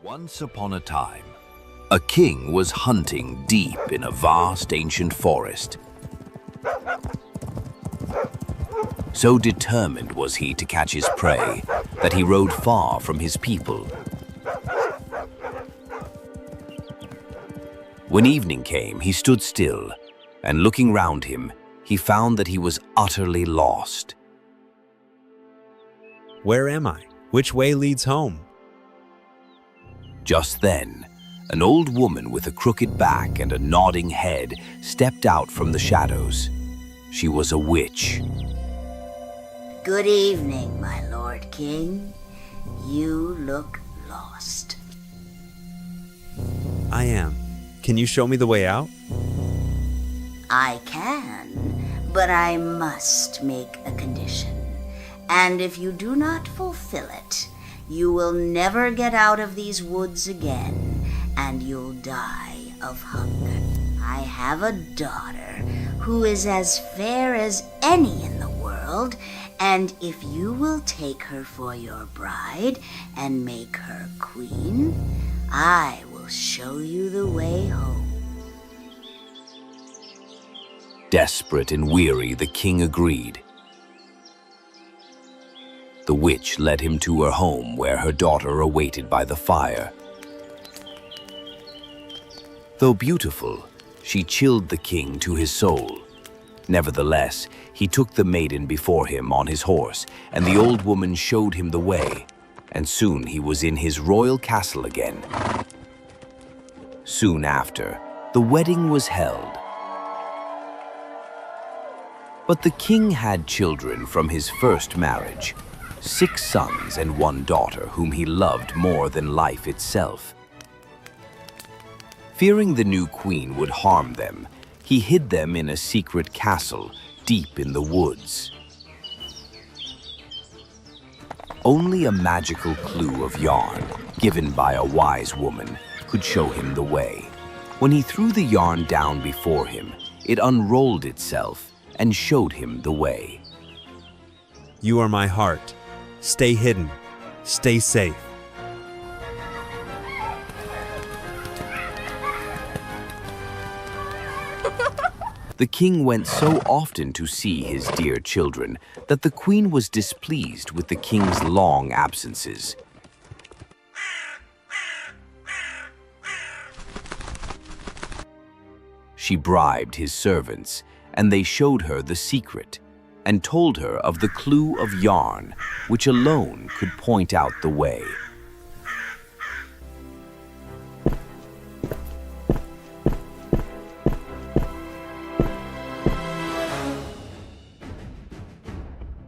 Once upon a time, a king was hunting deep in a vast ancient forest. So determined was he to catch his prey that he rode far from his people. When evening came, he stood still, and looking round him, he found that he was utterly lost. Where am I? Which way leads home? Just then, an old woman with a crooked back and a nodding head stepped out from the shadows. She was a witch. Good evening, my Lord King. You look lost. I am. Can you show me the way out? I can, but I must make a condition. And if you do not fulfill it, you will never get out of these woods again, and you'll die of hunger. I have a daughter who is as fair as any in the world, and if you will take her for your bride and make her queen, I will show you the way home. Desperate and weary, the king agreed. The witch led him to her home where her daughter awaited by the fire. Though beautiful, she chilled the king to his soul. Nevertheless, he took the maiden before him on his horse, and the old woman showed him the way, and soon he was in his royal castle again. Soon after, the wedding was held. But the king had children from his first marriage, 6 sons and 1 daughter whom he loved more than life itself. Fearing the new queen would harm them, he hid them in a secret castle deep in the woods. Only a magical clue of yarn, given by a wise woman, could show him the way. When he threw the yarn down before him, it unrolled itself and showed him the way. You are my heart. Stay hidden. Stay safe. The king went so often to see his dear children that the queen was displeased with the king's long absences. She bribed his servants, and they showed her the secret and told her of the clue of yarn, which alone could point out the way.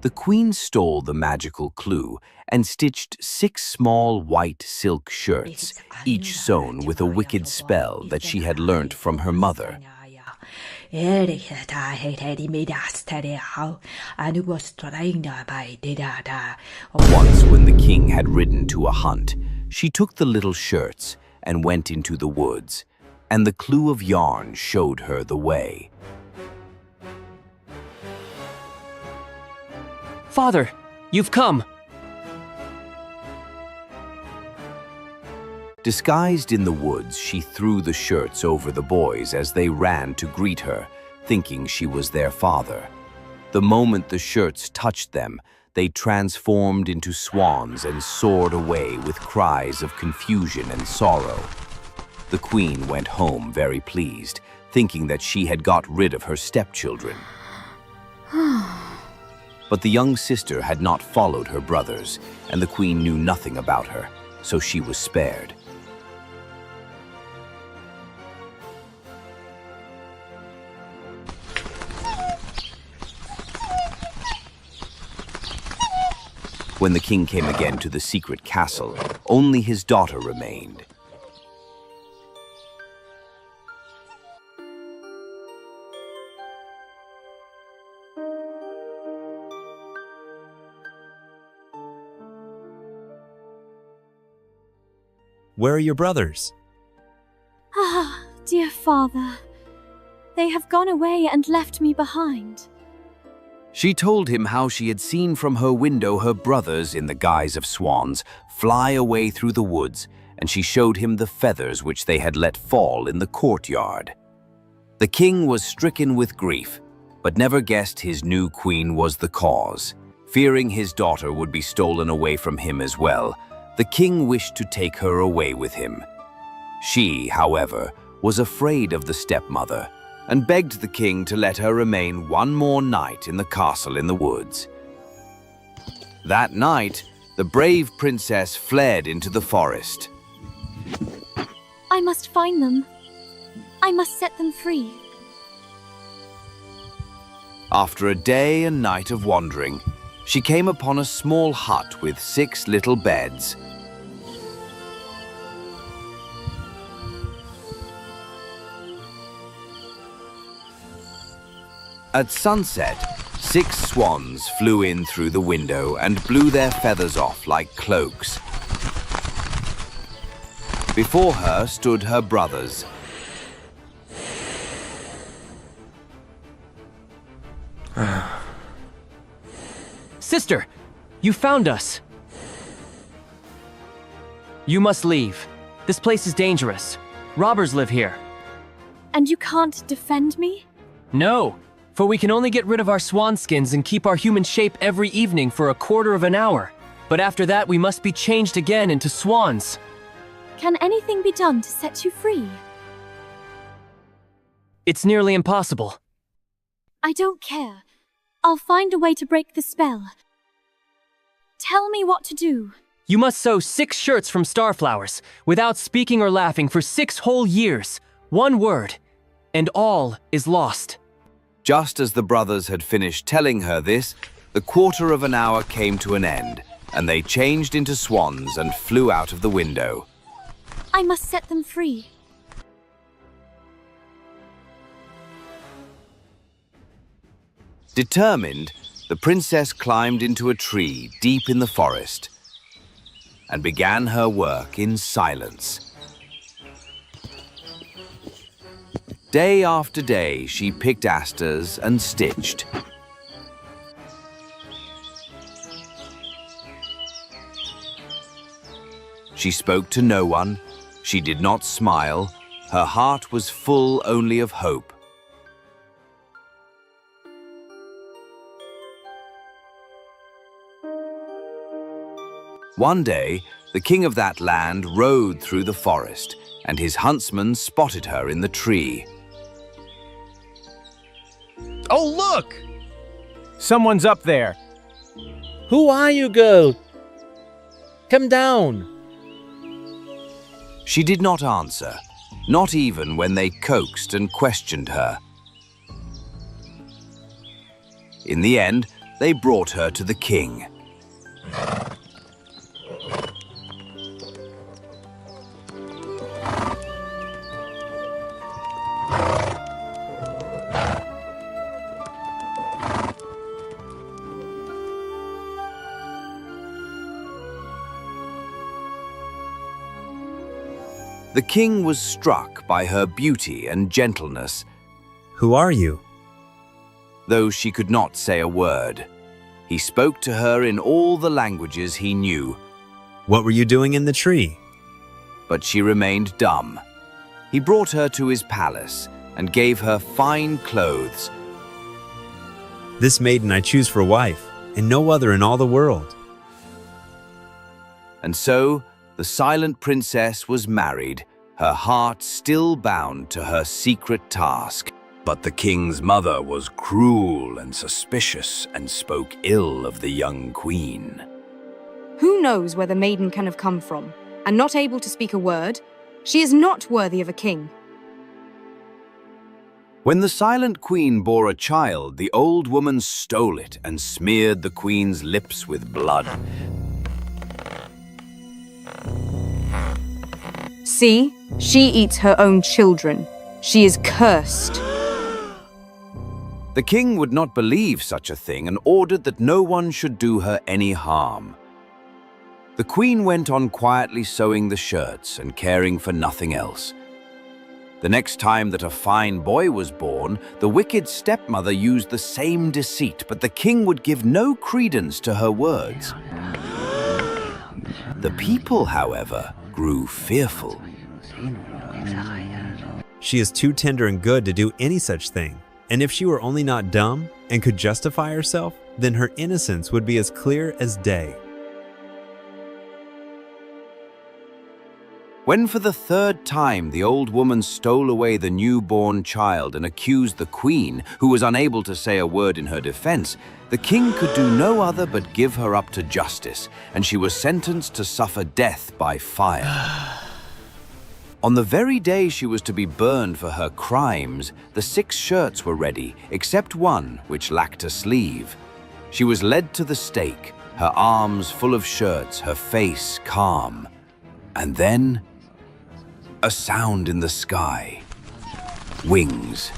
The queen stole the magical clue and stitched 6 small white silk shirts, each sewn with a wicked spell that she had learnt from her mother. Once, when the king had ridden to a hunt, she took the little shirts and went into the woods, and the clue of yarn showed her the way. Father, you've come! Disguised in the woods, she threw the shirts over the boys as they ran to greet her, thinking she was their father. The moment the shirts touched them, they transformed into swans and soared away with cries of confusion and sorrow. The queen went home very pleased, thinking that she had got rid of her stepchildren. But the young sister had not followed her brothers, and the queen knew nothing about her, so she was spared. When the king came again to the secret castle, only his daughter remained. Where are your brothers? Ah, dear father. They have gone away and left me behind. She told him how she had seen from her window her brothers, in the guise of swans, fly away through the woods, and she showed him the feathers which they had let fall in the courtyard. The king was stricken with grief, but never guessed his new queen was the cause. Fearing his daughter would be stolen away from him as well, the king wished to take her away with him. She, however, was afraid of the stepmother and begged the king to let her remain one more night in the castle in the woods. That night, the brave princess fled into the forest. I must find them. I must set them free. After a day and night of wandering, she came upon a small hut with 6 little beds. At sunset, 6 swans flew in through the window and blew their feathers off like cloaks. Before her stood her brothers. Sister, you found us. You must leave. This place is dangerous. Robbers live here. And you can't defend me? No, for we can only get rid of our swan skins and keep our human shape every evening for a quarter of an hour. But after that, we must be changed again into swans. Can anything be done to set you free? It's nearly impossible. I don't care. I'll find a way to break the spell. Tell me what to do. You must sew 6 shirts from starflowers, without speaking or laughing for 6 whole years. 1 word, and all is lost. Just as the brothers had finished telling her this, the quarter of an hour came to an end, and they changed into swans and flew out of the window. I must set them free. Determined, the princess climbed into a tree deep in the forest and began her work in silence. Day after day, she picked asters and stitched. She spoke to no one. She did not smile. Her heart was full only of hope. One day, the king of that land rode through the forest, and his huntsman spotted her in the tree. Oh, look! Someone's up there. Who are you, girl? Come down. She did not answer, not even when they coaxed and questioned her. In the end, they brought her to the king. The king was struck by her beauty and gentleness, Who are you? though she could not say a word. He spoke to her in all the languages he knew, What were you doing in the tree? but she remained dumb. He brought her to his palace and gave her fine clothes. This maiden I choose for wife, and no other in all the world. And so the silent princess was married, her heart still bound to her secret task. But the king's mother was cruel and suspicious and spoke ill of the young queen. Who knows where the maiden can have come from? And not able to speak a word, she is not worthy of a king. When the silent queen bore a child, the old woman stole it and smeared the queen's lips with blood. See, she eats her own children. She is cursed. The king would not believe such a thing and ordered that no one should do her any harm. The queen went on quietly sewing the shirts and caring for nothing else. The next time that a fine boy was born, the wicked stepmother used the same deceit, but the king would give no credence to her words. The people, however, grew fearful. She is too tender and good to do any such thing. And if she were only not dumb and could justify herself, then her innocence would be as clear as day. When for the third time the old woman stole away the newborn child and accused the queen, who was unable to say a word in her defense, the king could do no other but give her up to justice, and she was sentenced to suffer death by fire. On the very day she was to be burned for her crimes, the 6 shirts were ready, except one which lacked a sleeve. She was led to the stake, her arms full of shirts, her face calm. And then, a sound in the sky. Wings.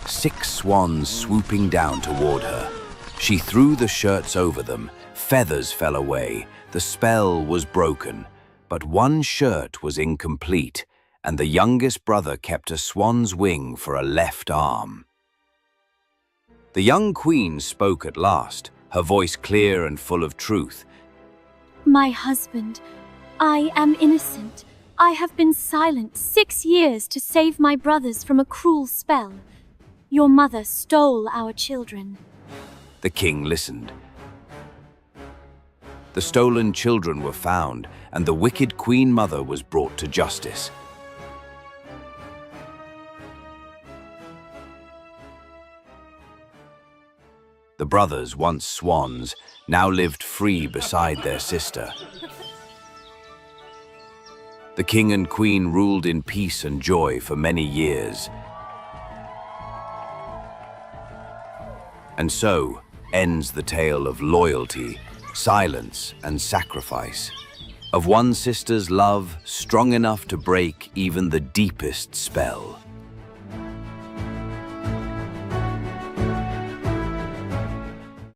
6 swans swooping down toward her. She threw the shirts over them. Feathers fell away. The spell was broken. But one shirt was incomplete, and the youngest brother kept a swan's wing for a left arm. The young queen spoke at last, her voice clear and full of truth. My husband, I am innocent. I have been silent 6 years to save my brothers from a cruel spell. Your mother stole our children. The king listened. The stolen children were found, and the wicked queen mother was brought to justice. The brothers, once swans, now lived free beside their sister. The king and queen ruled in peace and joy for many years. And so ends the tale of loyalty, silence, and sacrifice, of one sister's love strong enough to break even the deepest spell.